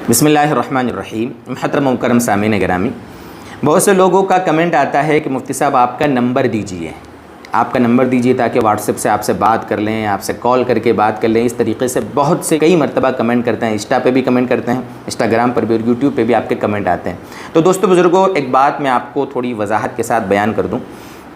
بسم اللہ الرحمن الرحیم۔ محترم مکرم سامعین گرامی، بہت سے لوگوں کا کمنٹ آتا ہے کہ مفتی صاحب آپ کا نمبر دیجئے، آپ کا نمبر دیجئے تاکہ واٹس ایپ سے آپ سے بات کر لیں، آپ سے کال کر کے بات کر لیں۔ اس طریقے سے بہت سے کئی مرتبہ کمنٹ کرتے ہیں، انسٹا پہ بھی کمنٹ کرتے ہیں، انسٹاگرام پر بھی اور یوٹیوب پہ بھی آپ کے کمنٹ آتے ہیں۔ تو دوستو بزرگوں، ایک بات میں آپ کو تھوڑی وضاحت کے ساتھ بیان کر دوں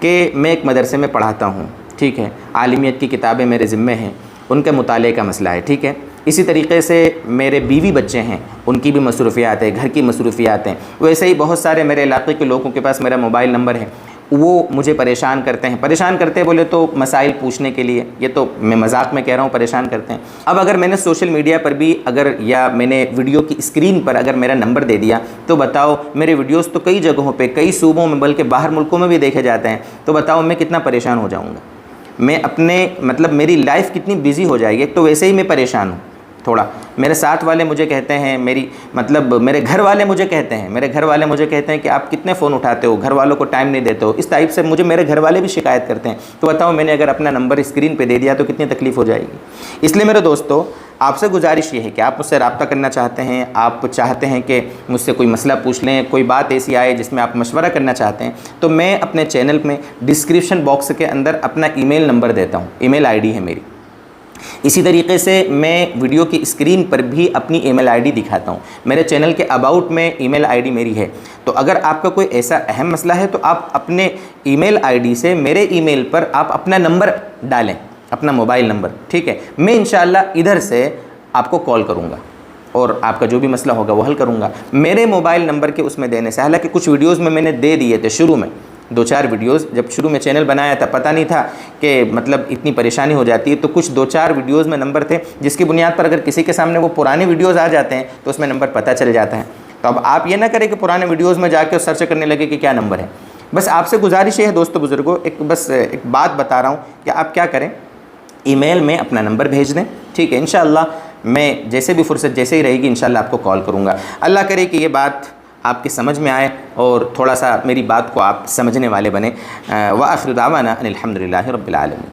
کہ میں ایک مدرسے میں پڑھاتا ہوں، ٹھیک ہے، عالمیت کی کتابیں میرے ذمے ہیں، ان کے مطالعے کا مسئلہ ہے، ٹھیک ہے۔ اسی طریقے سے میرے بیوی بچے ہیں، ان کی بھی مصروفیات ہیں، گھر کی مصروفیات ہیں۔ ویسے ہی بہت سارے میرے علاقے کے لوگوں کے پاس میرا موبائل نمبر ہے، وہ مجھے پریشان کرتے ہیں۔ پریشان کرتے بولے تو مسائل پوچھنے کے لیے، یہ تو میں مذاق میں کہہ رہا ہوں، پریشان کرتے ہیں۔ اب اگر میں نے سوشل میڈیا پر بھی یا میں نے ویڈیو کی اسکرین پر اگر میرا نمبر دے دیا تو بتاؤ، میرے ویڈیوز تو کئی جگہوں پہ، کئی صوبوں میں، بلکہ باہر ملکوں میں بھی دیکھے جاتے ہیں، تو بتاؤ میں کتنا پریشان ہو جاؤں گا، میں اپنے میری لائف کتنی بیزی ہو جائے گی۔ ایک تو ویسے ہی میں پریشان ہوں تھوڑا، میرے ساتھ والے مجھے کہتے ہیں، میرے گھر والے مجھے کہتے ہیں کہ آپ کتنے فون اٹھاتے ہو، گھر والوں کو ٹائم نہیں دیتے ہو، اس ٹائپ سے مجھے میرے گھر والے بھی شکایت کرتے ہیں۔ تو بتاؤ میں نے اگر اپنا نمبر اسکرین پہ دے دیا تو کتنی تکلیف ہو جائے گی۔ اس لیے میرے دوستو، آپ سے گزارش یہ ہے کہ آپ مجھ سے رابطہ کرنا چاہتے ہیں، آپ چاہتے ہیں کہ مجھ سے کوئی مسئلہ پوچھ لیں، کوئی بات ایسی آئے جس میں آپ مشورہ کرنا چاہتے ہیں، تو میں اپنے چینل میں ڈسکرپشن باکس کے اندر اپنا ای میل نمبر دیتا ہوں، ای میل آئی ڈی ہے میری۔ اسی طریقے سے میں ویڈیو کی اسکرین پر بھی اپنی ای میل آئی ڈی دکھاتا ہوں، میرے چینل کے اباؤٹ میں ای میل آئی ڈی میری ہے۔ تو اگر آپ کا کوئی ایسا اہم مسئلہ ہے تو آپ اپنے ای میل آئی ڈی سے میرے ای میل پر آپ اپنا نمبر ڈالیں، اپنا موبائل نمبر، ٹھیک ہے۔ میں انشاءاللہ ادھر سے آپ کو کال کروں گا اور آپ کا جو بھی مسئلہ ہوگا وہ حل کروں گا۔ میرے موبائل نمبر کے اس میں دینے سے، حالانکہ کچھ ویڈیوز میں نے دے دیے تھے شروع میں، 2-4 ویڈیوز جب شروع میں چینل بنایا تھا، پتہ نہیں تھا کہ اتنی پریشانی ہو جاتی ہے، تو کچھ 2-4 ویڈیوز میں نمبر تھے جس کی بنیاد پر اگر کسی کے سامنے وہ پرانے ویڈیوز آ جاتے ہیں تو اس میں نمبر پتہ چل جاتا ہے۔ تو اب آپ یہ نہ کریں کہ پرانے ویڈیوز میں جا کے سرچ کرنے لگے کہ کیا نمبر ہے۔ بس آپ سے گزارش یہ ہے دوستو بزرگوں، ایک بات بتا رہا ہوں کہ آپ کیا کریں، ای میل میں اپنا نمبر بھیج دیں، ٹھیک ہے۔ انشاءاللہ میں جیسے بھی فرصت جیسے ہی رہے گی انشاءاللہ آپ کو کال کروں گا۔ اللہ کرے کہ یہ بات آپ کی سمجھ میں آئے اور تھوڑا سا میری بات کو آپ سمجھنے والے بنے۔ وآخر دعوانا ان الحمدللہ رب العالمین۔